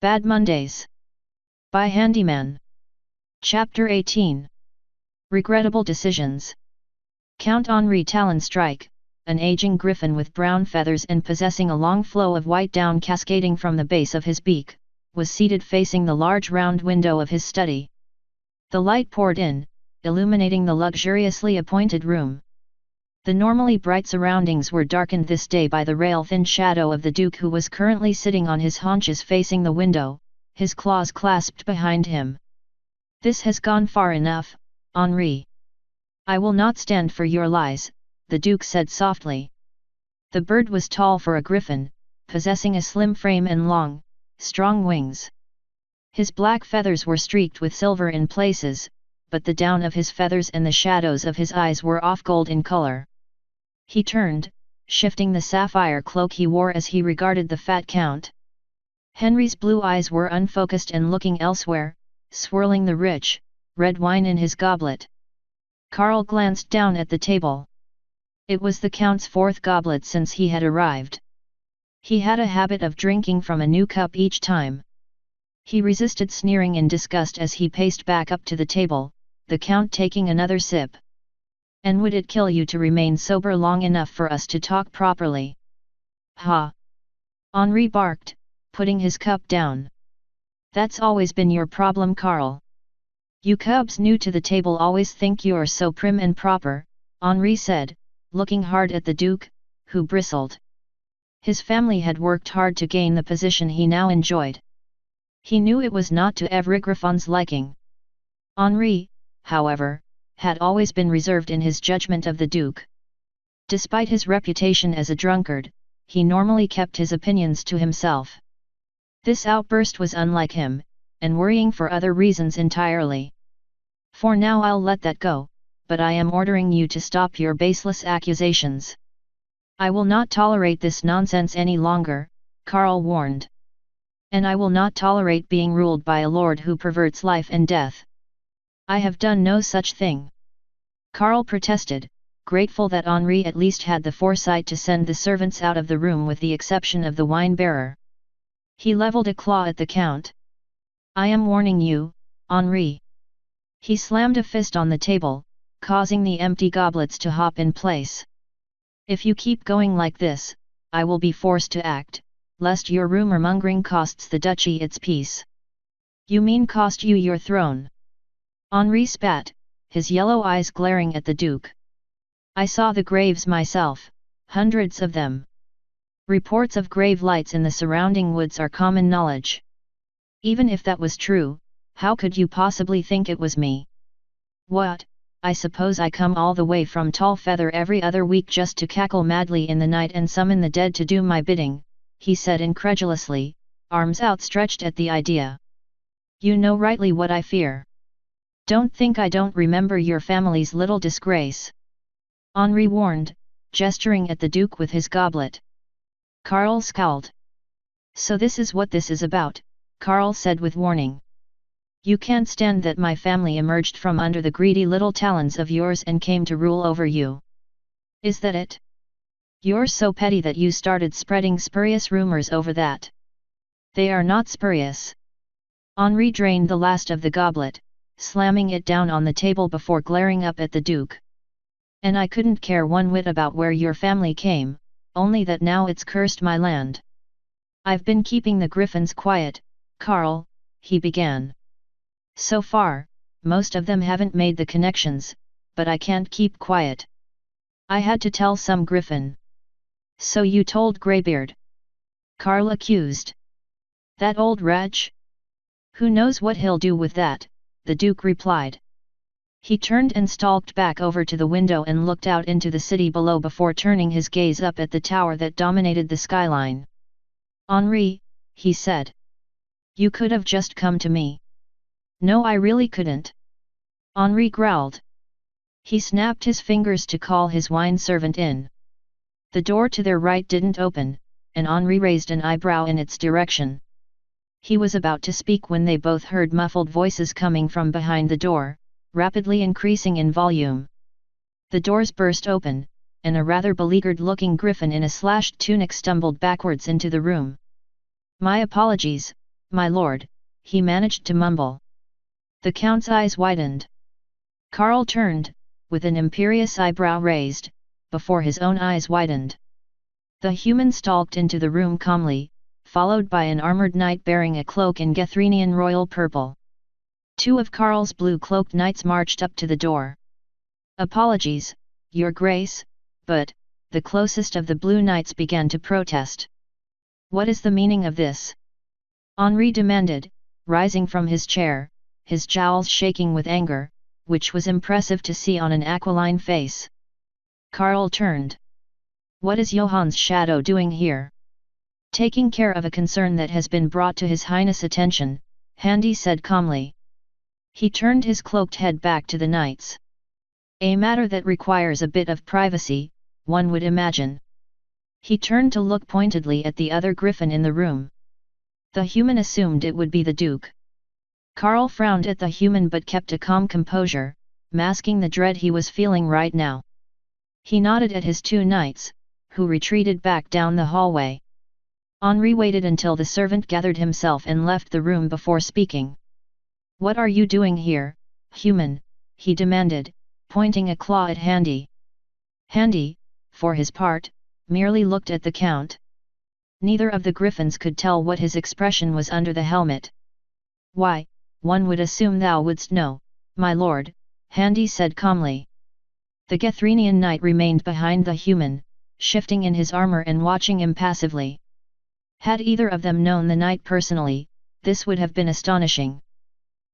Bad Mondays. By Handyman. Chapter 18. Regrettable Decisions. Count Henri Talonstrike, an aging griffin with brown feathers and possessing a long flow of white down cascading from the base of his beak, was seated facing the large round window of his study. The light poured in, illuminating the luxuriously appointed room. The normally bright surroundings were darkened this day by the rail-thin shadow of the Duke, who was currently sitting on his haunches facing the window, his claws clasped behind him. "This has gone far enough, Henri. I will not stand for your lies," the Duke said softly. The bird was tall for a griffin, possessing a slim frame and long, strong wings. His black feathers were streaked with silver in places, but the down of his feathers and the shadows of his eyes were off-gold in color. He turned, shifting the sapphire cloak he wore as he regarded the fat Count. Henry's blue eyes were unfocused and looking elsewhere, swirling the rich, red wine in his goblet. Karl glanced down at the table. It was the Count's fourth goblet since he had arrived. He had a habit of drinking from a new cup each time. He resisted sneering in disgust as he paced back up to the table, the Count taking another sip. "And would it kill you to remain sober long enough for us to talk properly?" "Ha!" Henri barked, putting his cup down. "That's always been your problem, Karl. You cubs new to the table always think you're so prim and proper," Henri said, looking hard at the Duke, who bristled. His family had worked hard to gain the position he now enjoyed. He knew it was not to Griffin's liking. Henri, however, had always been reserved in his judgment of the Duke. Despite his reputation as a drunkard, he normally kept his opinions to himself. This outburst was unlike him, and worrying for other reasons entirely. "For now I'll let that go, but I am ordering you to stop your baseless accusations. I will not tolerate this nonsense any longer," Karl warned. "And I will not tolerate being ruled by a lord who perverts life and death. I have done no such thing." Karl protested, grateful that Henri at least had the foresight to send the servants out of the room with the exception of the wine-bearer. He leveled a claw at the Count. "I am warning you, Henri." He slammed a fist on the table, causing the empty goblets to hop in place. "If you keep going like this, I will be forced to act, lest your rumor-mongering costs the duchy its peace." "You mean cost you your throne?" Henri spat, his yellow eyes glaring at the Duke. "I saw the graves myself, hundreds of them. Reports of grave lights in the surrounding woods are common knowledge. Even if that was true, how could you possibly think it was me?" "What, I suppose I come all the way from Tall Feather every other week just to cackle madly in the night and summon the dead to do my bidding," he said incredulously, arms outstretched at the idea. "You know rightly what I fear. Don't think I don't remember your family's little disgrace," Henri warned, gesturing at the Duke with his goblet. Karl scowled. "So this is what this is about," Karl said with warning. "You can't stand that my family emerged from under the greedy little talons of yours and came to rule over you. Is that it? You're so petty that you started spreading spurious rumors over that." "They are not spurious." Henri drained the last of the goblet, slamming it down on the table before glaring up at the Duke. "And I couldn't care one whit about where your family came, only that now it's cursed my land. I've been keeping the griffins quiet, Karl," he began. "So far, most of them haven't made the connections, but I can't keep quiet. I had to tell some griffin." "So you told Greybeard?" Karl accused. "That old wretch? Who knows what he'll do with that," the Duke replied. He turned and stalked back over to the window and looked out into the city below before turning his gaze up at the tower that dominated the skyline. "Henri," he said. "You could have just come to me." "No, I really couldn't," Henri growled. He snapped his fingers to call his wine servant in. The door to their right didn't open, and Henri raised an eyebrow in its direction. He was about to speak when they both heard muffled voices coming from behind the door, rapidly increasing in volume. The doors burst open, and a rather beleaguered-looking griffin in a slashed tunic stumbled backwards into the room. "My apologies, My lord, he managed to mumble. The Count's eyes widened. Karl turned, with an imperious eyebrow raised, before his own eyes widened. The human stalked into the room calmly, followed by an armored knight bearing a cloak in Gethrenian royal purple. Two of Karl's blue-cloaked knights marched up to the door. Apologies, your grace, but, the closest of the blue knights began to protest. What is the meaning of this? Henri demanded, rising from his chair, his jowls shaking with anger, which was impressive to see on an aquiline face. Karl turned. What is Johann's shadow doing here? Taking care of a concern that has been brought to His Highness' attention, Handy said calmly. He turned his cloaked head back to the knights. A matter that requires a bit of privacy, one would imagine. He turned to look pointedly at the other griffin in the room. The human assumed it would be the Duke. Karl frowned at the human but kept a calm composure, masking the dread he was feeling right now. He nodded at his two knights, who retreated back down the hallway. Henri waited until the servant gathered himself and left the room before speaking. What are you doing here, human? He demanded, pointing a claw at Handy. Handy, for his part, merely looked at the Count. Neither of the griffins could tell what his expression was under the helmet. Why, one would assume thou wouldst know, my lord, Handy said calmly. The Gethrenian knight remained behind the human, shifting in his armor and watching impassively. Had either of them known the knight personally, this would have been astonishing.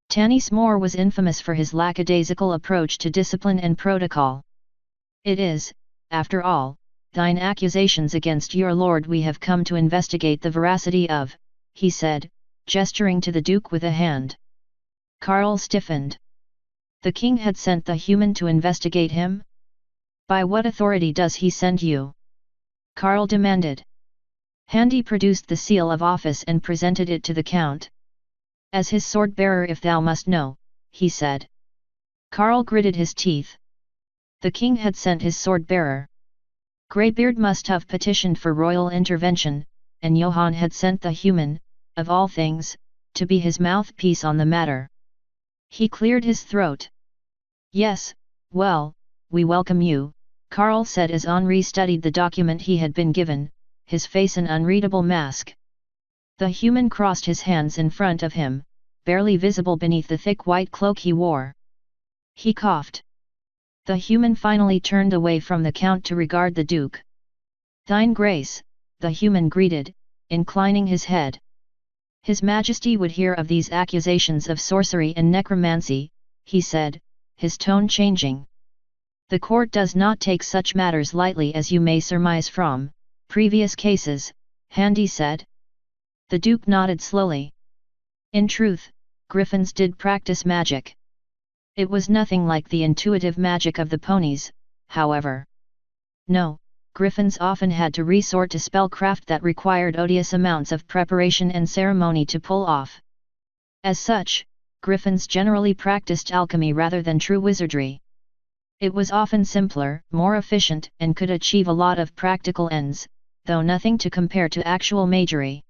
Tanis Moore was infamous for his lackadaisical approach to discipline and protocol. It is, after all, thine accusations against your lord we have come to investigate the veracity of, he said, gesturing to the Duke with a hand. Karl stiffened. The king had sent the human to investigate him? By what authority does he send you? Karl demanded. Handy produced the seal of office and presented it to the Count. As his sword-bearer if thou must know, he said. Karl gritted his teeth. The king had sent his sword-bearer. Greybeard must have petitioned for royal intervention, and Johann had sent the human, of all things, to be his mouthpiece on the matter. He cleared his throat. Yes, well, we welcome you, Karl said as Henri studied the document he had been given, his face an unreadable mask. The human crossed his hands in front of him, barely visible beneath the thick white cloak he wore. He coughed. The human finally turned away from the Count to regard the Duke. Thine Grace, the human greeted, inclining his head. His Majesty would hear of these accusations of sorcery and necromancy, he said, his tone changing. The court does not take such matters lightly as you may surmise from previous cases, Handy said. The Duke nodded slowly. In truth, griffins did practice magic. It was nothing like the intuitive magic of the ponies, however. No, griffins often had to resort to spellcraft that required odious amounts of preparation and ceremony to pull off. As such, griffins generally practiced alchemy rather than true wizardry. It was often simpler, more efficient, and could achieve a lot of practical ends, though nothing to compare to actual magery.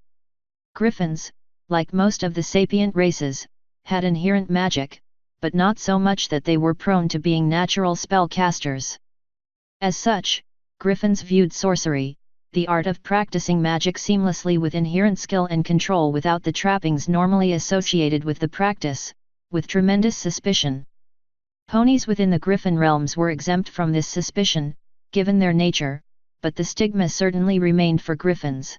Griffins, like most of the sapient races, had inherent magic, but not so much that they were prone to being natural spellcasters. As such, griffins viewed sorcery, the art of practicing magic seamlessly with inherent skill and control without the trappings normally associated with the practice, with tremendous suspicion. Ponies within the griffin realms were exempt from this suspicion, given their nature, but the stigma certainly remained for griffins.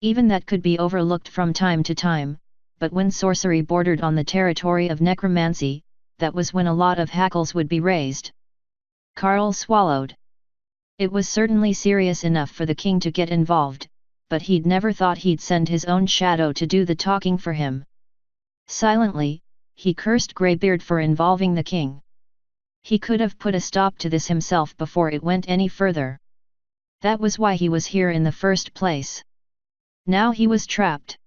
Even that could be overlooked from time to time, but when sorcery bordered on the territory of necromancy, that was when a lot of hackles would be raised. Karl swallowed. It was certainly serious enough for the king to get involved, but he'd never thought he'd send his own shadow to do the talking for him. Silently, he cursed Greybeard for involving the king. He could have put a stop to this himself before it went any further. That was why he was here in the first place. Now he was trapped.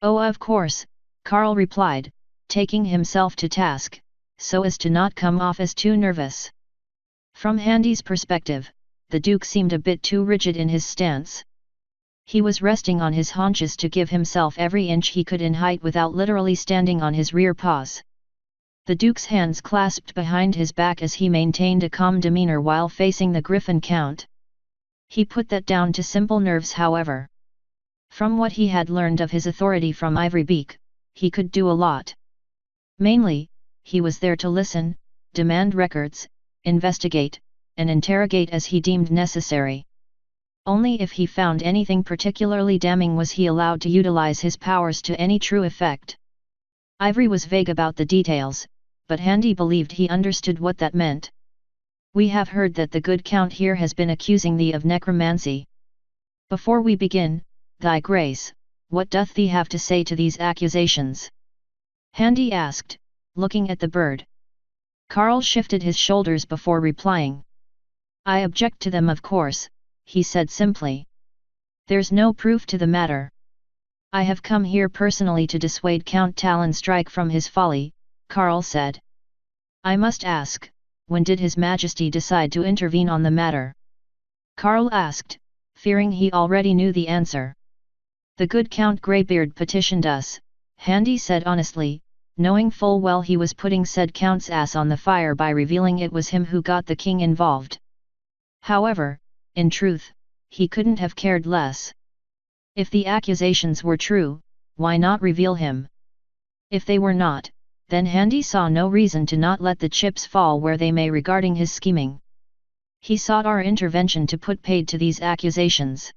Oh, of course, Karl replied, taking himself to task, so as to not come off as too nervous. From Handy's perspective, the Duke seemed a bit too rigid in his stance. He was resting on his haunches to give himself every inch he could in height without literally standing on his rear paws. The Duke's hands clasped behind his back as he maintained a calm demeanor while facing the Griffin Count. He put that down to simple nerves, however. From what he had learned of his authority from Ivory Beak, he could do a lot. Mainly, he was there to listen, demand records, investigate, and interrogate as he deemed necessary. Only if he found anything particularly damning was he allowed to utilize his powers to any true effect. Ivory was vague about the details, but Handy believed he understood what that meant. We have heard that the good Count here has been accusing thee of necromancy. Before we begin, thy grace, what doth thee have to say to these accusations? Handy asked, looking at the bird. Carl shifted his shoulders before replying. I object to them, of course, he said simply. There's no proof to the matter. I have come here personally to dissuade Count Talonstrike from his folly, Carl said. I must ask, when did His Majesty decide to intervene on the matter? Carl asked, fearing he already knew the answer. The good Count Greybeard petitioned us, Handy said honestly, knowing full well he was putting said Count's ass on the fire by revealing it was him who got the king involved. However, in truth, he couldn't have cared less. If the accusations were true, why not reveal him? If they were not, then Handy saw no reason to not let the chips fall where they may regarding his scheming. He sought our intervention to put paid to these accusations.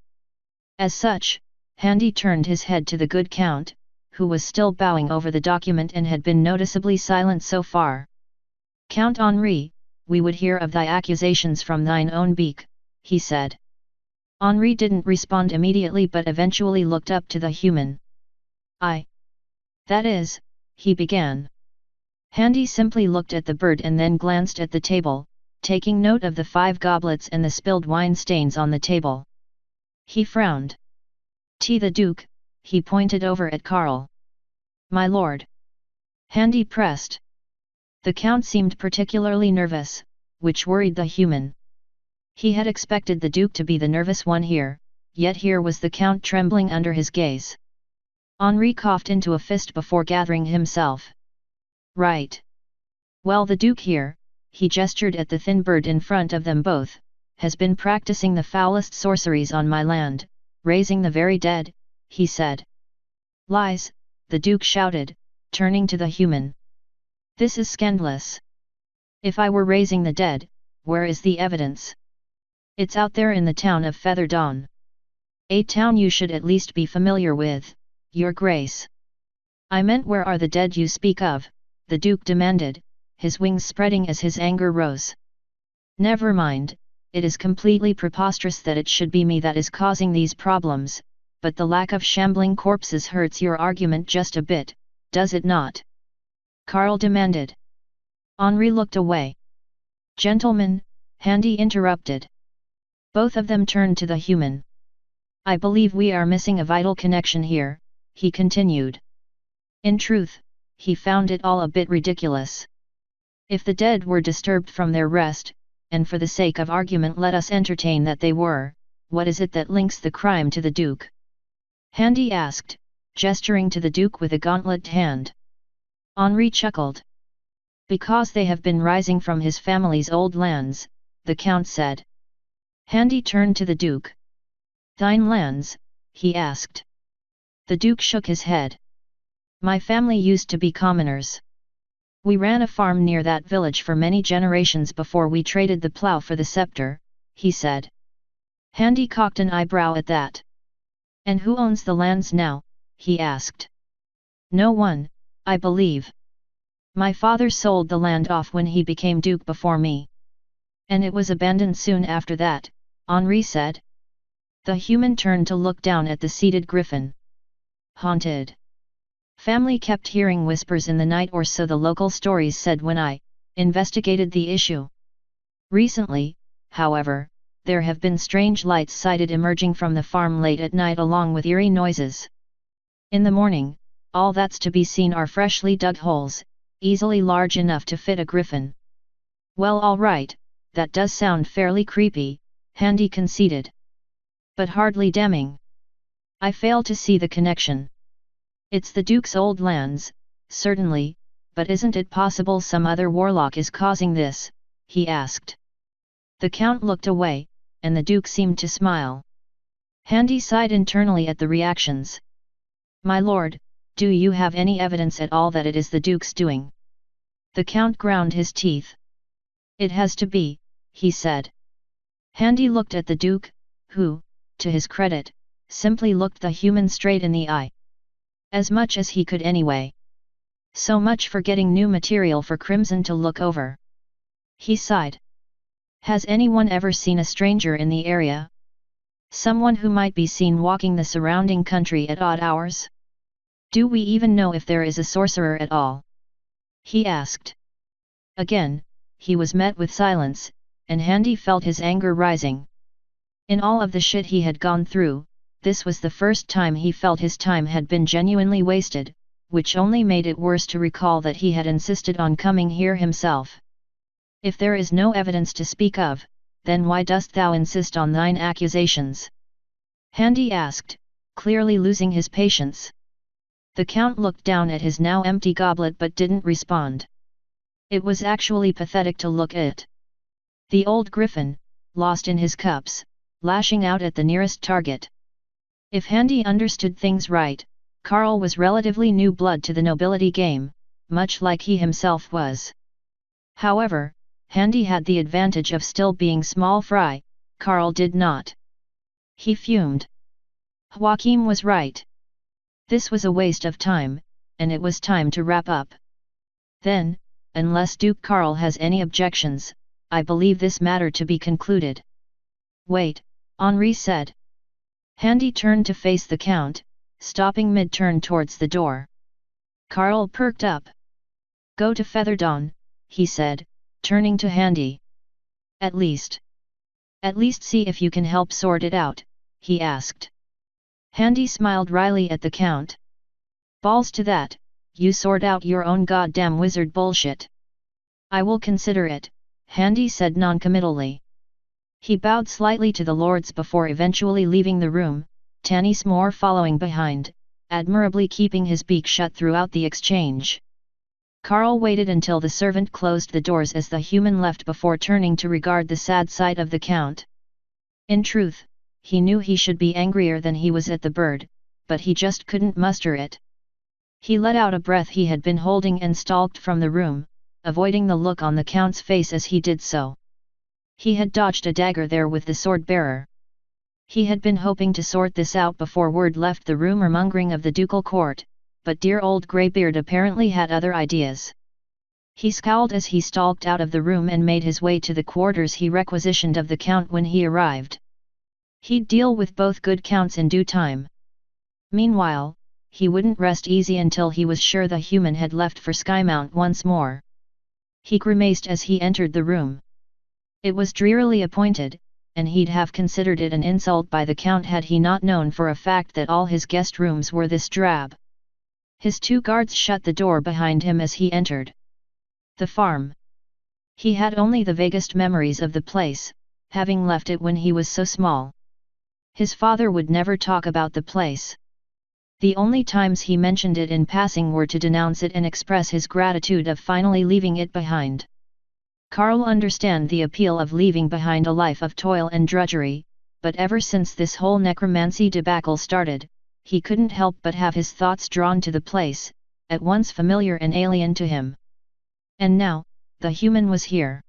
As such, Handy turned his head to the good Count, who was still bowing over the document and had been noticeably silent so far. Count Henri, we would hear of thy accusations from thine own beak, he said. Henri didn't respond immediately but eventually looked up to the human. That is, he began. Handy simply looked at the bird and then glanced at the table, taking note of the 5 goblets and the spilled wine stains on the table. He frowned. The Duke, he pointed over at Carl. My lord. Handy pressed. The Count seemed particularly nervous, which worried the human. He had expected the Duke to be the nervous one here, yet here was the Count trembling under his gaze. Henri coughed into a fist before gathering himself. Right. Well, the Duke here, he gestured at the thin bird in front of them both, has been practicing the foulest sorceries on my land, raising the very dead, he said. Lies, the Duke shouted, turning to the human. This is scandalous. If I were raising the dead, where is the evidence? It's out there in the town of Featherdawn. A town you should at least be familiar with, Your Grace. I meant where are the dead you speak of, the Duke demanded, his wings spreading as his anger rose. Never mind, it is completely preposterous that it should be me that is causing these problems, but the lack of shambling corpses hurts your argument just a bit, does it not? Carl demanded. Henri looked away. Gentlemen, Handy interrupted. Both of them turned to the human. I believe we are missing a vital connection here, he continued. In truth, he found it all a bit ridiculous. If the dead were disturbed from their rest, and for the sake of argument let us entertain that they were, what is it that links the crime to the Duke? Handy asked, gesturing to the Duke with a gauntleted hand. Henri chuckled. Because they have been rising from his family's old lands, the Count said. Handy turned to the Duke. Thine lands? He asked. The Duke shook his head. My family used to be commoners. We ran a farm near that village for many generations before we traded the plough for the scepter, he said. Handy cocked an eyebrow at that. And who owns the lands now? He asked. No one, I believe. My father sold the land off when he became Duke before me. And it was abandoned soon after that, Henri said. The human turned to look down at the seated griffin. Haunted. Family kept hearing whispers in the night, or so the local stories said when I investigated the issue. Recently, however, there have been strange lights sighted emerging from the farm late at night along with eerie noises. In the morning, all that's to be seen are freshly dug holes, easily large enough to fit a griffin. Well, all right, that does sound fairly creepy, Handy conceded. But hardly damning. I fail to see the connection. It's the Duke's old lands, certainly, but isn't it possible some other warlock is causing this, he asked. The Count looked away, and the Duke seemed to smile. Handy sighed internally at the reactions. My lord, do you have any evidence at all that it is the Duke's doing? The Count ground his teeth. It has to be, he said. Handy looked at the Duke, who, to his credit, simply looked the human straight in the eye. As much as he could anyway. So much for getting new material for Crimson to look over. He sighed. Has anyone ever seen a stranger in the area? Someone who might be seen walking the surrounding country at odd hours? Do we even know if there is a sorcerer at all? He asked. Again, he was met with silence, and Handy felt his anger rising. In all of the shit he had gone through, this was the first time he felt his time had been genuinely wasted, which only made it worse to recall that he had insisted on coming here himself. If there is no evidence to speak of, then why dost thou insist on thine accusations? Handy asked, clearly losing his patience. The Count looked down at his now empty goblet but didn't respond. It was actually pathetic to look at. The old griffin, lost in his cups, lashing out at the nearest target. If Handy understood things right, Carl was relatively new blood to the nobility game, much like he himself was. However, Handy had the advantage of still being small fry, Carl did not. He fumed. Joachim was right. This was a waste of time, and it was time to wrap up. Then, unless Duke Carl has any objections, I believe this matter to be concluded. Wait, Henri said. Handy turned to face the Count, stopping mid-turn towards the door. Carl perked up. Go to Featherdawn, he said, turning to Handy. At least see if you can help sort it out, he asked. Handy smiled wryly at the Count. Balls to that, you sort out your own goddamn wizard bullshit. I will consider it, Handy said noncommittally. He bowed slightly to the lords before eventually leaving the room, Tanis Moore following behind, admirably keeping his beak shut throughout the exchange. Carl waited until the servant closed the doors as the human left before turning to regard the sad sight of the Count. In truth, he knew he should be angrier than he was at the bird, but he just couldn't muster it. He let out a breath he had been holding and stalked from the room, avoiding the look on the Count's face as he did so. He had dodged a dagger there with the sword-bearer. He had been hoping to sort this out before word left the rumor-mongering of the ducal court, but dear old Greybeard apparently had other ideas. He scowled as he stalked out of the room and made his way to the quarters he requisitioned of the Count when he arrived. He'd deal with both good Counts in due time. Meanwhile, he wouldn't rest easy until he was sure the human had left for Skymount once more. He grimaced as he entered the room. It was drearily appointed, and he'd have considered it an insult by the Count had he not known for a fact that all his guest rooms were this drab. His two guards shut the door behind him as he entered. The farm. He had only the vaguest memories of the place, having left it when he was so small. His father would never talk about the place. The only times he mentioned it in passing were to denounce it and express his gratitude of finally leaving it behind. Carl understood the appeal of leaving behind a life of toil and drudgery, but ever since this whole necromancy debacle started, he couldn't help but have his thoughts drawn to the place, at once familiar and alien to him. And now, the human was here.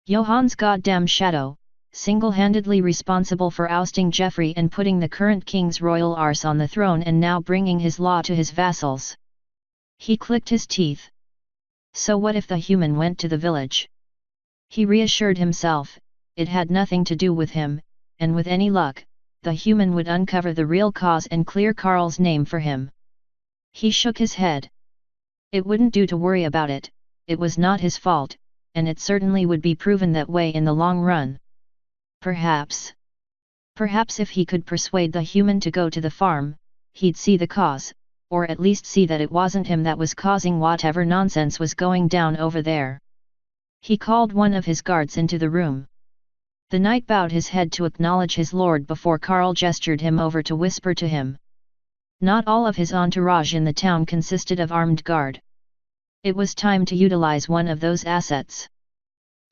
Johann's goddamn shadow, single-handedly responsible for ousting Geoffrey and putting the current king's royal arse on the throne and now bringing his law to his vassals. He clicked his teeth. So what if the human went to the village? He reassured himself, it had nothing to do with him, and with any luck, the human would uncover the real cause and clear Carl's name for him. He shook his head. It wouldn't do to worry about it, it was not his fault, and it certainly would be proven that way in the long run. Perhaps if he could persuade the human to go to the farm, he'd see the cause, or at least see that it wasn't him that was causing whatever nonsense was going down over there. He called one of his guards into the room. The knight bowed his head to acknowledge his lord before Karl gestured him over to whisper to him. Not all of his entourage in the town consisted of armed guard. It was time to utilize one of those assets. ==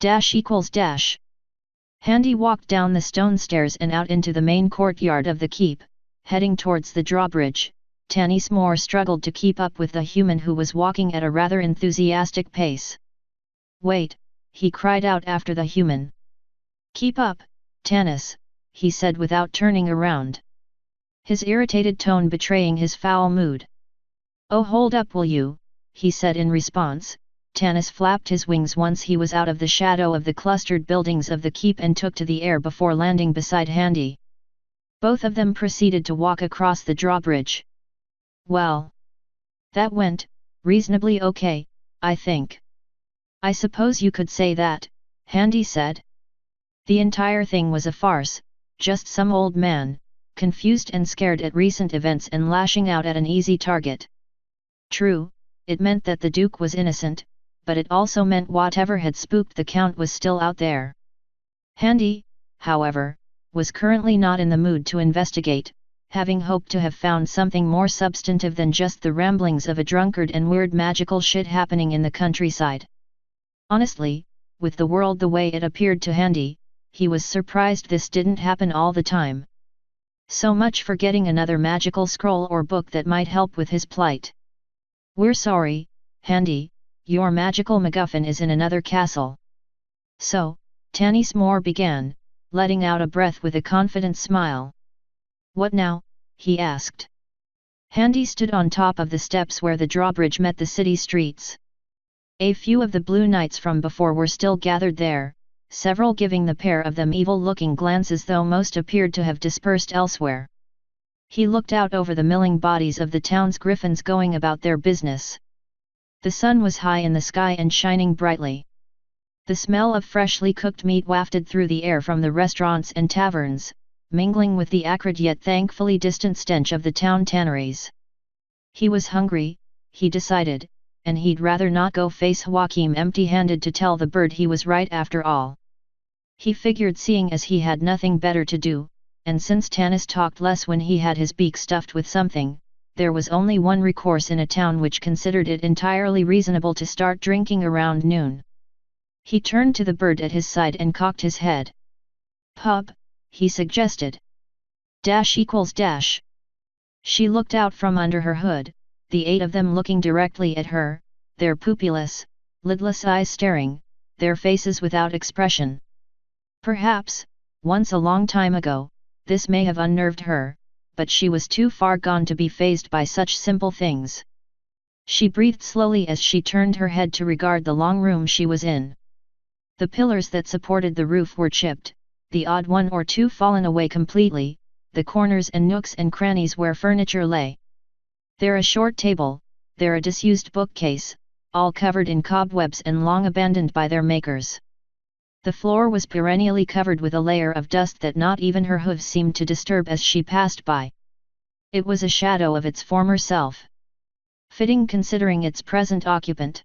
Handy walked down the stone stairs and out into the main courtyard of the keep, heading towards the drawbridge. Tanis Moore struggled to keep up with the human who was walking at a rather enthusiastic pace. "Wait," he cried out after the human. "Keep up, Tanis," he said without turning around. His irritated tone betraying his foul mood. "Oh, hold up, will you?" he said in response. Tanis flapped his wings once he was out of the shadow of the clustered buildings of the keep and took to the air before landing beside Handy. Both of them proceeded to walk across the drawbridge. "Well, that went reasonably okay, I think." "I suppose you could say that," Handy said. "The entire thing was a farce, just some old man, confused and scared at recent events and lashing out at an easy target. True, it meant that the Duke was innocent, but it also meant whatever had spooked the Count was still out there." Handy, however, was currently not in the mood to investigate, having hoped to have found something more substantive than just the ramblings of a drunkard and weird magical shit happening in the countryside. Honestly, with the world the way it appeared to Handy, he was surprised this didn't happen all the time. So much for getting another magical scroll or book that might help with his plight. "We're sorry, Handy, your magical MacGuffin is in another castle." "So," Tanis Moore began, letting out a breath with a confident smile. "What now?" he asked. Handy stood on top of the steps where the drawbridge met the city streets. A few of the Blue Knights from before were still gathered there, several giving the pair of them evil-looking glances, though most appeared to have dispersed elsewhere. He looked out over the milling bodies of the town's griffins going about their business. The sun was high in the sky and shining brightly. The smell of freshly cooked meat wafted through the air from the restaurants and taverns, mingling with the acrid yet thankfully distant stench of the town tanneries. He was hungry, he decided, and he'd rather not go face Joachim empty-handed to tell the bird he was right after all. He figured, seeing as he had nothing better to do, and since Tanis talked less when he had his beak stuffed with something, there was only one recourse in a town which considered it entirely reasonable to start drinking around noon. He turned to the bird at his side and cocked his head. "Pup," he suggested. == She looked out from under her hood, the 8 of them looking directly at her, their pupilless, lidless eyes staring, their faces without expression. Perhaps, once a long time ago, this may have unnerved her, but she was too far gone to be fazed by such simple things. She breathed slowly as she turned her head to regard the long room she was in. The pillars that supported the roof were chipped, the odd one or two fallen away completely, the corners and nooks and crannies where furniture lay. There a short table, there a disused bookcase, all covered in cobwebs and long abandoned by their makers. The floor was perennially covered with a layer of dust that not even her hooves seemed to disturb as she passed by. It was a shadow of its former self. Fitting considering its present occupant.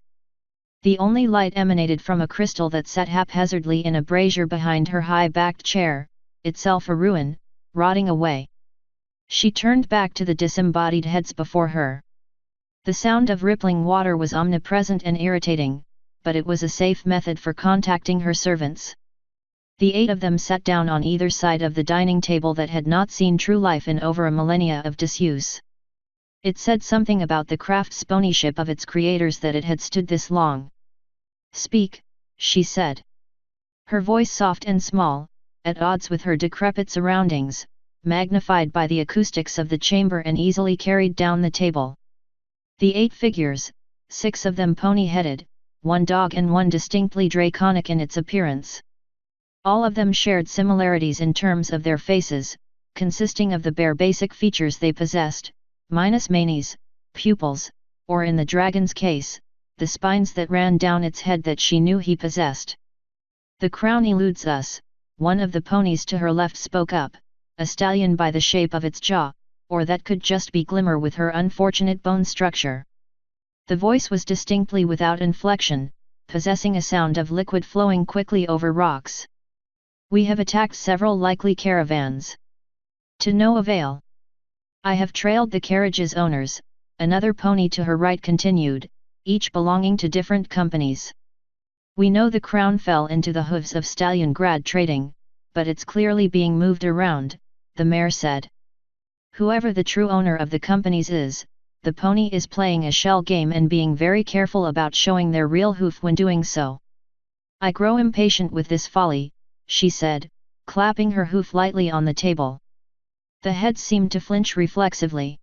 The only light emanated from a crystal that sat haphazardly in a brazier behind her high-backed chair, itself a ruin, rotting away. She turned back to the disembodied heads before her. The sound of rippling water was omnipresent and irritating, but it was a safe method for contacting her servants. The 8 of them sat down on either side of the dining table that had not seen true life in over a millennia of disuse. It said something about the craftsmanship of its creators that it had stood this long. "Speak," she said. Her voice soft and small, at odds with her decrepit surroundings, magnified by the acoustics of the chamber and easily carried down the table. The 8 figures, 6 of them pony-headed, 1 dog and 1 distinctly draconic in its appearance. All of them shared similarities in terms of their faces, consisting of the bare basic features they possessed, minus manes, pupils, or in the dragon's case, the spines that ran down its head that she knew he possessed. "The crown eludes us," one of the ponies to her left spoke up, a stallion by the shape of its jaw, or that could just be Glimmer with her unfortunate bone structure. The voice was distinctly without inflection, possessing a sound of liquid flowing quickly over rocks. We have attacked several likely caravans. To no avail. I have trailed the carriage's owners, another pony to her right continued, each belonging to different companies. We know the crown fell into the hooves of Stalingrad trading, but it's clearly being moved around, the mayor said. Whoever the true owner of the companies is, the pony is playing a shell game and being very careful about showing their real hoof when doing so. I grow impatient with this folly, she said, clapping her hoof lightly on the table. The head seemed to flinch reflexively.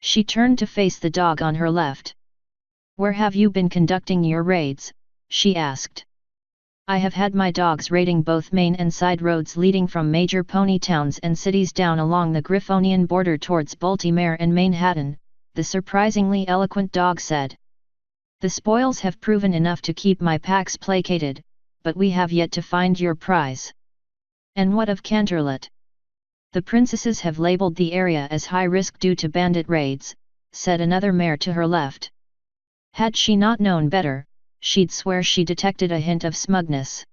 She turned to face the dog on her left. Where have you been conducting your raids? She asked. I have had my dogs raiding both main and side roads leading from major pony towns and cities down along the Griffonian border towards Baltimore and Manhattan, the surprisingly eloquent dog said. The spoils have proven enough to keep my packs placated, but we have yet to find your prize. And what of Canterlot? The princesses have labeled the area as high risk due to bandit raids, said another mare to her left. Had she not known better, she'd swear she detected a hint of smugness.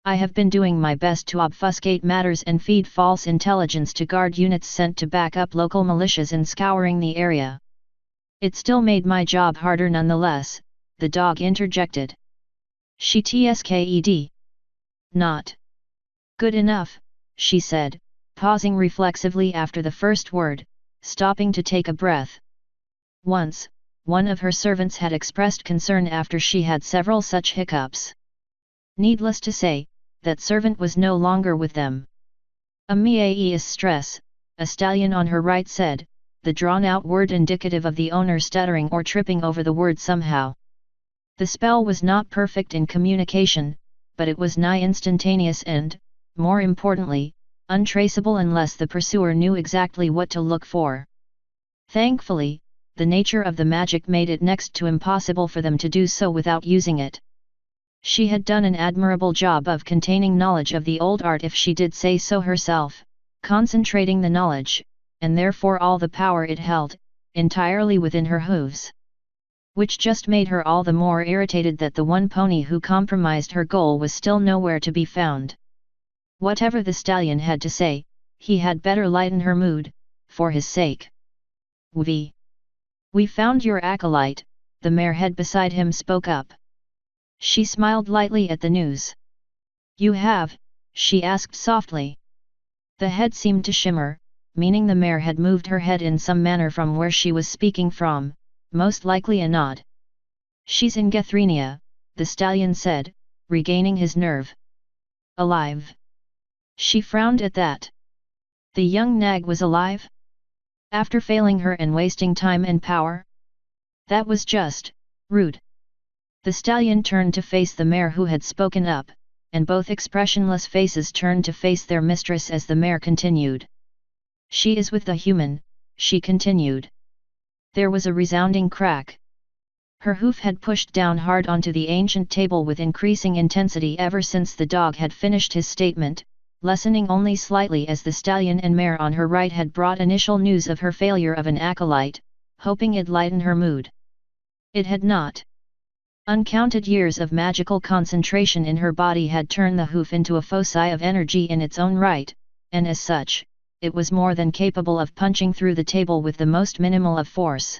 I have been doing my best to obfuscate matters and feed false intelligence to guard units sent to back up local militias in scouring the area. It still made my job harder nonetheless, the dog interjected. She tsked. Not good enough, she said, pausing reflexively after the first word, stopping to take a breath. Once, one of her servants had expressed concern after she had several such hiccups. Needless to say, that servant was no longer with them. Is stress, a stallion on her right said, the drawn-out word indicative of the owner stuttering or tripping over the word somehow. The spell was not perfect in communication, but it was nigh instantaneous and, more importantly, untraceable unless the pursuer knew exactly what to look for. Thankfully, the nature of the magic made it next to impossible for them to do so without using it. She had done an admirable job of containing knowledge of the old art if she did say so herself, concentrating the knowledge, and therefore all the power it held, entirely within her hooves. Which just made her all the more irritated that the one pony who compromised her goal was still nowhere to be found. Whatever the stallion had to say, he had better lighten her mood, for his sake. We found your acolyte, the mare head beside him spoke up. She smiled lightly at the news. You have? She asked softly. The head seemed to shimmer, meaning the mare had moved her head in some manner from where she was speaking from, most likely a nod. She's in Gethrenia, the stallion said, regaining his nerve. Alive? She frowned at that. The young nag was alive? After failing her and wasting time and power? That was just rude. The stallion turned to face the mare who had spoken up, and both expressionless faces turned to face their mistress as the mare continued. She is with the human, she continued. There was a resounding crack. Her hoof had pushed down hard onto the ancient table with increasing intensity ever since the dog had finished his statement, lessening only slightly as the stallion and mare on her right had brought initial news of her failure of an acolyte, hoping it'd lighten her mood. It had not. Uncounted years of magical concentration in her body had turned the hoof into a foci of energy in its own right, and as such, it was more than capable of punching through the table with the most minimal of force.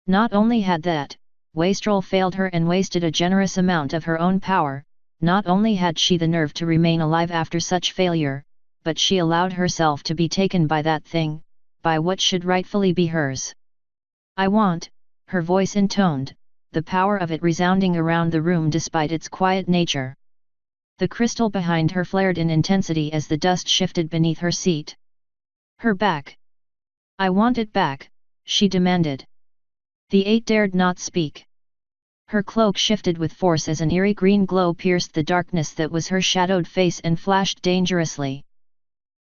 Not only had that wastrel failed her and wasted a generous amount of her own power, not only had she the nerve to remain alive after such failure, but she allowed herself to be taken by that thing, by what should rightfully be hers. I want, her voice intoned, the power of it resounding around the room despite its quiet nature. The crystal behind her flared in intensity as the dust shifted beneath her seat. Her back. I want it back, she demanded. The eight dared not speak. Her cloak shifted with force as an eerie green glow pierced the darkness that was her shadowed face and flashed dangerously.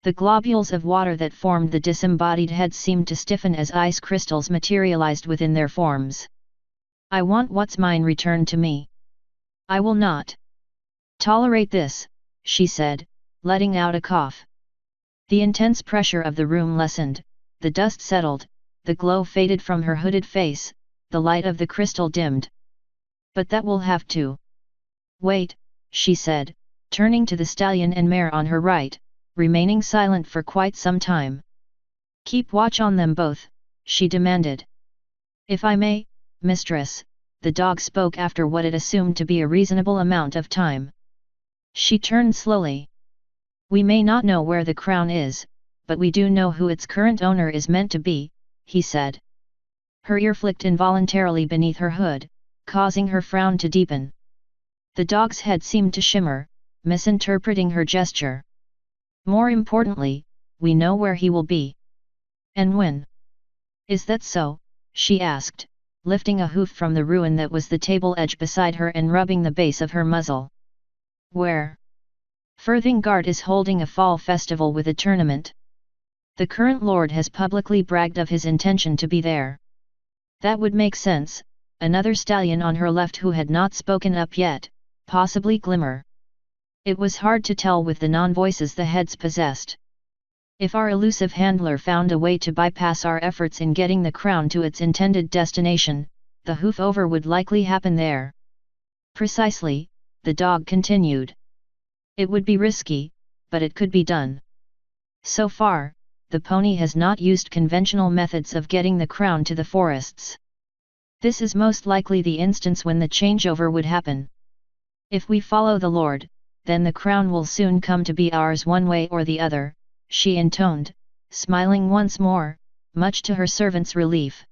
The globules of water that formed the disembodied head seemed to stiffen as ice crystals materialized within their forms. I want what's mine returned to me. I will not tolerate this, she said, letting out a cough. The intense pressure of the room lessened, the dust settled, the glow faded from her hooded face, the light of the crystal dimmed. But that will have to wait, she said, turning to the stallion and mare on her right, remaining silent for quite some time. "Keep watch on them both," she demanded. "If I may, mistress," the dog spoke after what it assumed to be a reasonable amount of time. She turned slowly. "We may not know where the crown is, but we do know who its current owner is meant to be," he said. Her ear flicked involuntarily beneath her hood, causing her frown to deepen. The dog's head seemed to shimmer, misinterpreting her gesture. "More importantly, we know where he will be." "And when?" "Is that so?" she asked, lifting a hoof from the ruin that was the table edge beside her and rubbing the base of her muzzle. "Where?" "Furthingard is holding a fall festival with a tournament. The current lord has publicly bragged of his intention to be there." "That would make sense," another stallion on her left who had not spoken up yet, possibly Glimmer. It was hard to tell with the non-voices the heads possessed. "If our elusive handler found a way to bypass our efforts in getting the crown to its intended destination, the hoof-over would likely happen there." "Precisely," the dog continued. "It would be risky, but it could be done. So far, the pony has not used conventional methods of getting the crown to the forests. This is most likely the instance when the changeover would happen. If we follow the Lord, then the crown will soon come to be ours one way or the other," she intoned, smiling once more, much to her servant's relief.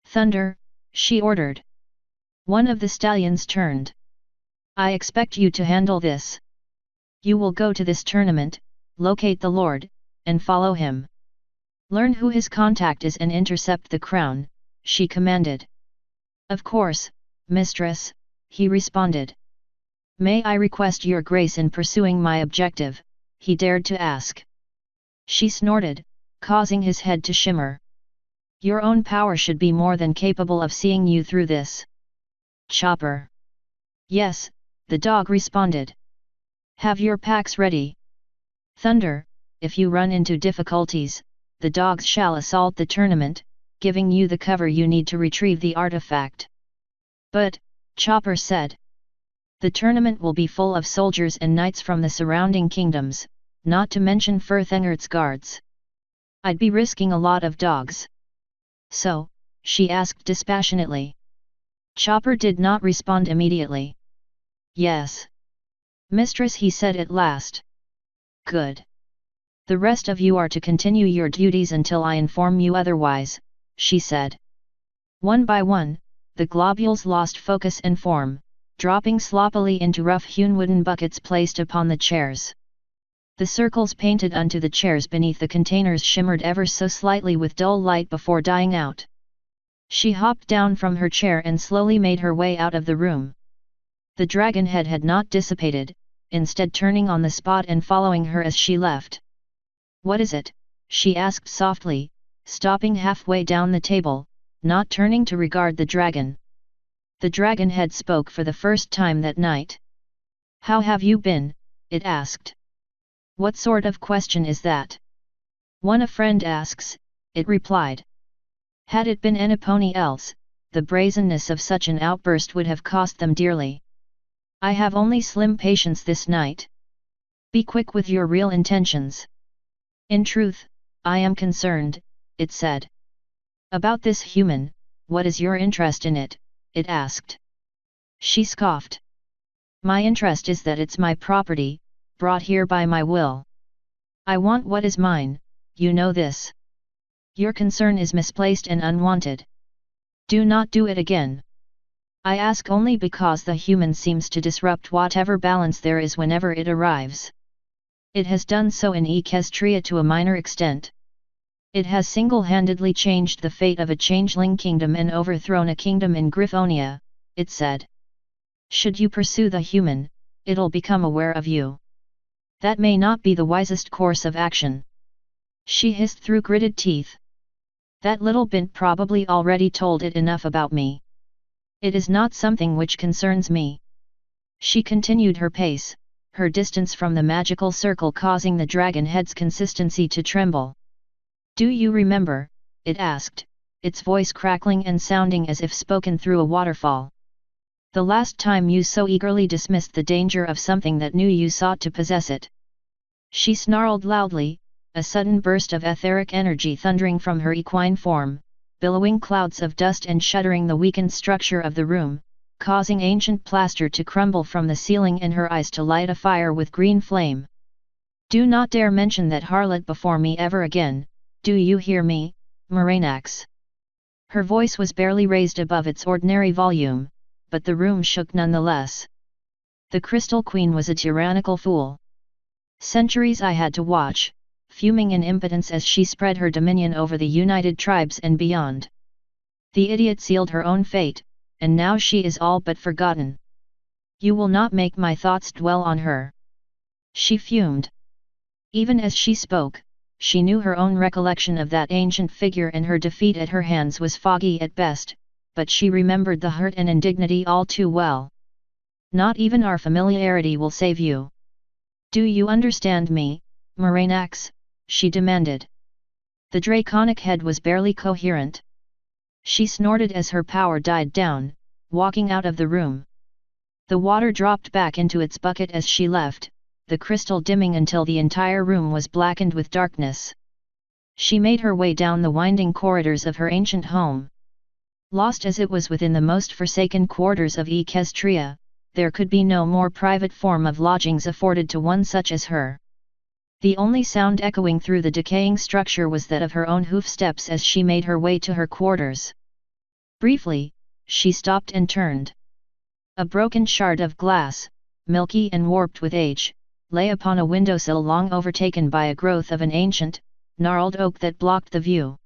"Thunder," she ordered. One of the stallions turned. "I expect you to handle this. You will go to this tournament, locate the Lord, and follow him. Learn who his contact is and intercept the crown," she commanded. "Of course, mistress," he responded. "May I request your grace in pursuing my objective?" he dared to ask. She snorted, causing his head to shimmer. "Your own power should be more than capable of seeing you through this." "Chopper." "Yes," the dog responded. "Have your packs ready. Thunder, if you run into difficulties, the dogs shall assault the tournament, giving you the cover you need to retrieve the artifact." "But," Chopper said, "the tournament will be full of soldiers and knights from the surrounding kingdoms, not to mention Furthengert's guards. I'd be risking a lot of dogs." "So?" she asked dispassionately. Chopper did not respond immediately. "Yes, mistress," he said at last. "Good. The rest of you are to continue your duties until I inform you otherwise," she said. One by one, the globules lost focus and form, dropping sloppily into rough-hewn wooden buckets placed upon the chairs. The circles painted onto the chairs beneath the containers shimmered ever so slightly with dull light before dying out. She hopped down from her chair and slowly made her way out of the room. The dragon head had not dissipated, instead turning on the spot and following her as she left. "What is it?" she asked softly, stopping halfway down the table, not turning to regard the dragon. The dragon head spoke for the first time that night. "How have you been?" it asked. "What sort of question is that?" "One a friend asks," it replied. Had it been any pony else, the brazenness of such an outburst would have cost them dearly. "I have only slim patience this night. Be quick with your real intentions." "In truth, I am concerned," it said. "About this human, what is your interest in it?" it asked. She scoffed. "My interest is that it's my property, brought here by my will. I want what is mine, you know this. Your concern is misplaced and unwanted. Do not do it again. I ask only because the human seems to disrupt whatever balance there is whenever it arrives. It has done so in Equestria to a minor extent. It has single-handedly changed the fate of a changeling kingdom and overthrown a kingdom in Griffonia," it said. "Should you pursue the human, it'll become aware of you. That may not be the wisest course of action." She hissed through gritted teeth. "That little bit probably already told it enough about me. It is not something which concerns me." She continued her pace, her distance from the magical circle causing the dragon head's consistency to tremble. "Do you remember?" it asked, its voice crackling and sounding as if spoken through a waterfall. The last time you so eagerly dismissed the danger of something that knew you sought to possess it. She snarled loudly, a sudden burst of etheric energy thundering from her equine form, billowing clouds of dust and shuddering the weakened structure of the room, causing ancient plaster to crumble from the ceiling and her eyes to light a fire with green flame. Do not dare mention that harlot before me ever again, do you hear me, Moranax? Her voice was barely raised above its ordinary volume, but the room shook nonetheless. The Crystal Queen was a tyrannical fool. Centuries I had to watch, fuming in impotence as she spread her dominion over the United Tribes and beyond. The idiot sealed her own fate, and now she is all but forgotten. You will not make my thoughts dwell on her. She fumed. Even as she spoke, she knew her own recollection of that ancient figure and her defeat at her hands was foggy at best, but she remembered the hurt and indignity all too well. Not even our familiarity will save you. Do you understand me, Moranax? She demanded. The draconic head was barely coherent. She snorted as her power died down, walking out of the room. The water dropped back into its bucket as she left, the crystal dimming until the entire room was blackened with darkness. She made her way down the winding corridors of her ancient home. Lost as it was within the most forsaken quarters of Equestria, there could be no more private form of lodgings afforded to one such as her. The only sound echoing through the decaying structure was that of her own hoofsteps as she made her way to her quarters. Briefly, she stopped and turned. A broken shard of glass, milky and warped with age, lay upon a windowsill long overtaken by a growth of an ancient, gnarled oak that blocked the view.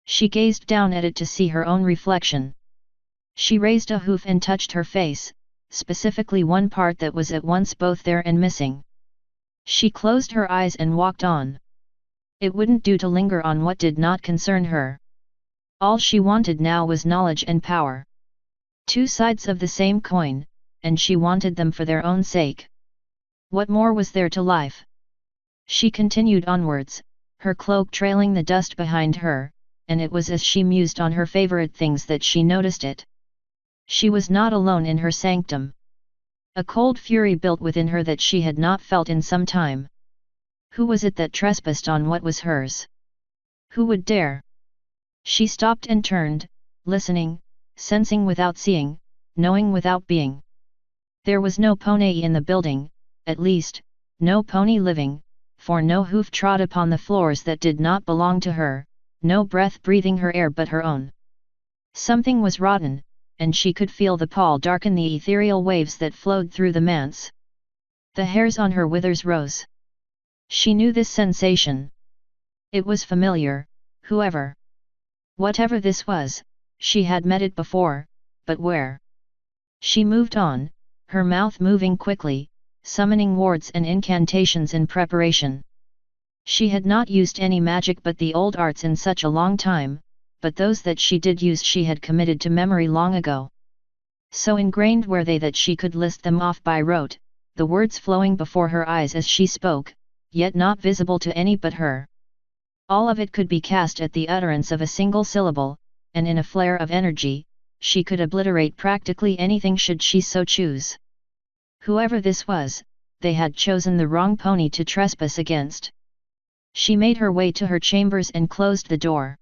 She gazed down at it to see her own reflection. She raised a hoof and touched her face, specifically one part that was at once both there and missing. She closed her eyes and walked on. It wouldn't do to linger on what did not concern her. All she wanted now was knowledge and power. Two sides of the same coin, and she wanted them for their own sake. What more was there to life? She continued onwards, her cloak trailing the dust behind her, and it was as she mused on her favorite things that she noticed it. She was not alone in her sanctum. A cold fury built within her that she had not felt in some time. Who was it that trespassed on what was hers? Who would dare? She stopped and turned, listening, sensing without seeing, knowing without being. There was no pony in the building, at least, no pony living, for no hoof trod upon the floors that did not belong to her, no breath breathing her air but her own. Something was rotten, and she could feel the pall darken the ethereal waves that flowed through the manse. The hairs on her withers rose. She knew this sensation. It was familiar, whatever this was, she had met it before, but where? She moved on, her mouth moving quickly, summoning wards and incantations in preparation. She had not used any magic but the old arts in such a long time, but those that she did use she had committed to memory long ago. So ingrained were they that she could list them off by rote, the words flowing before her eyes as she spoke, yet not visible to any but her. All of it could be cast at the utterance of a single syllable, and in a flare of energy, she could obliterate practically anything should she so choose. Whoever this was, they had chosen the wrong pony to trespass against. She made her way to her chambers and closed the door.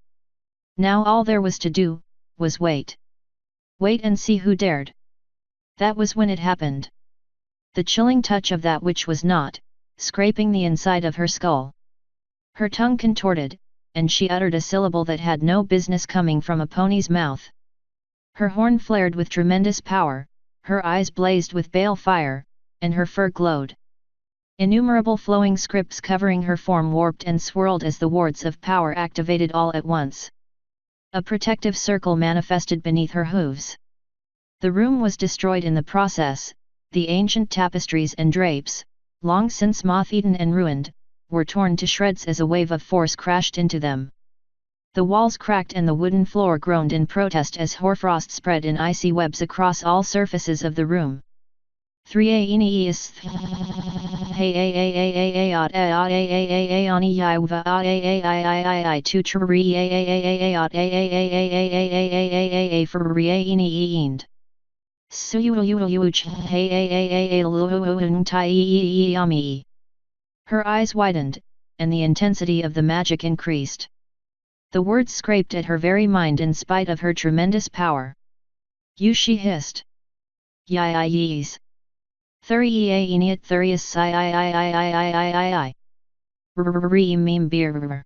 Now all there was to do, was wait. Wait and see who dared. That was when it happened. The chilling touch of that which was not, scraping the inside of her skull. Her tongue contorted, and she uttered a syllable that had no business coming from a pony's mouth. Her horn flared with tremendous power, her eyes blazed with bale fire, and her fur glowed. Innumerable flowing scripts covering her form warped and swirled as the wards of power activated all at once. A protective circle manifested beneath her hooves. The room was destroyed in the process, the ancient tapestries and drapes, long since moth-eaten and ruined, were torn to shreds as a wave of force crashed into them. The walls cracked and the wooden floor groaned in protest as hoarfrost spread in icy webs across all surfaces of the room. 3 is Her eyes widened, and the intensity of the magic increased. The words scraped at her very mind in spite of her tremendous power. You, she hissed. Yes. Thuria eniat thurius I. Meme beer.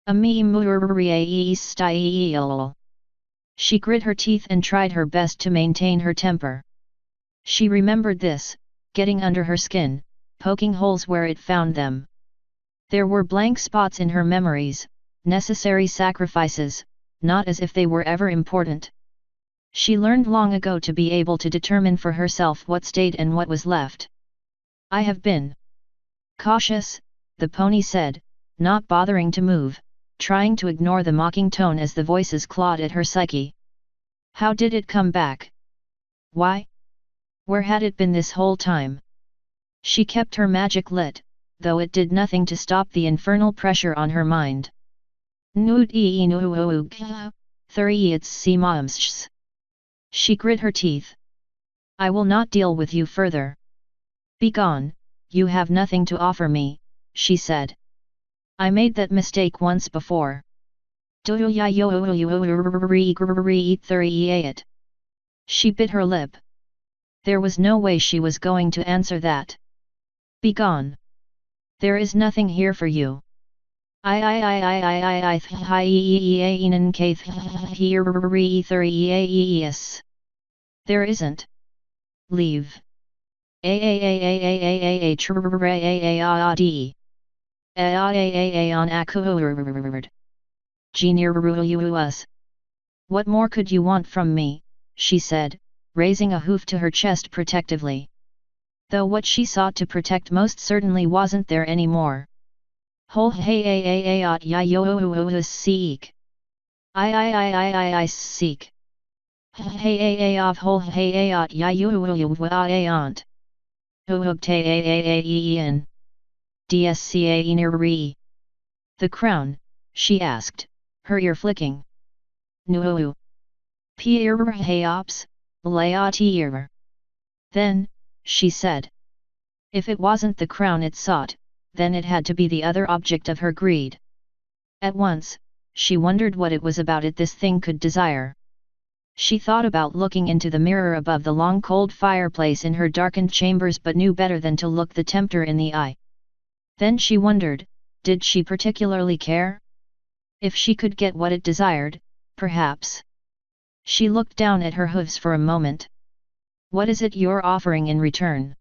A meme style. She grit her teeth and tried her best to maintain her temper. She remembered this, getting under her skin, poking holes where it found them. There were blank spots in her memories, necessary sacrifices, not as if they were ever important. She learned long ago to be able to determine for herself what stayed and what was left. I have been cautious, the pony said, not bothering to move, trying to ignore the mocking tone as the voices clawed at her psyche. How did it come back? Why? Where had it been this whole time? She kept her magic lit, though it did nothing to stop the infernal pressure on her mind. She grit her teeth. I will not deal with you further. Begone, you have nothing to offer me, she said. I made that mistake once before. She bit her lip. There was no way she was going to answer that. Begone. There is nothing here for you. There isn't. Leave. What more could you want from me, she said, raising a hoof to her chest protectively. Though what she sought to protect most certainly wasn't there anymore. Seek. I seek. Hey of whole hey at ayant. Hoogte DSCA iniri. The crown, she asked, her ear flicking. No. Pier heops, layatir. Then, she said. If it wasn't the crown it sought, then it had to be the other object of her greed. At once, she wondered what it was about it this thing could desire. She thought about looking into the mirror above the long cold fireplace in her darkened chambers but knew better than to look the tempter in the eye. Then she wondered, did she particularly care? If she could get what it desired, perhaps. She looked down at her hooves for a moment. What is it you're offering in return?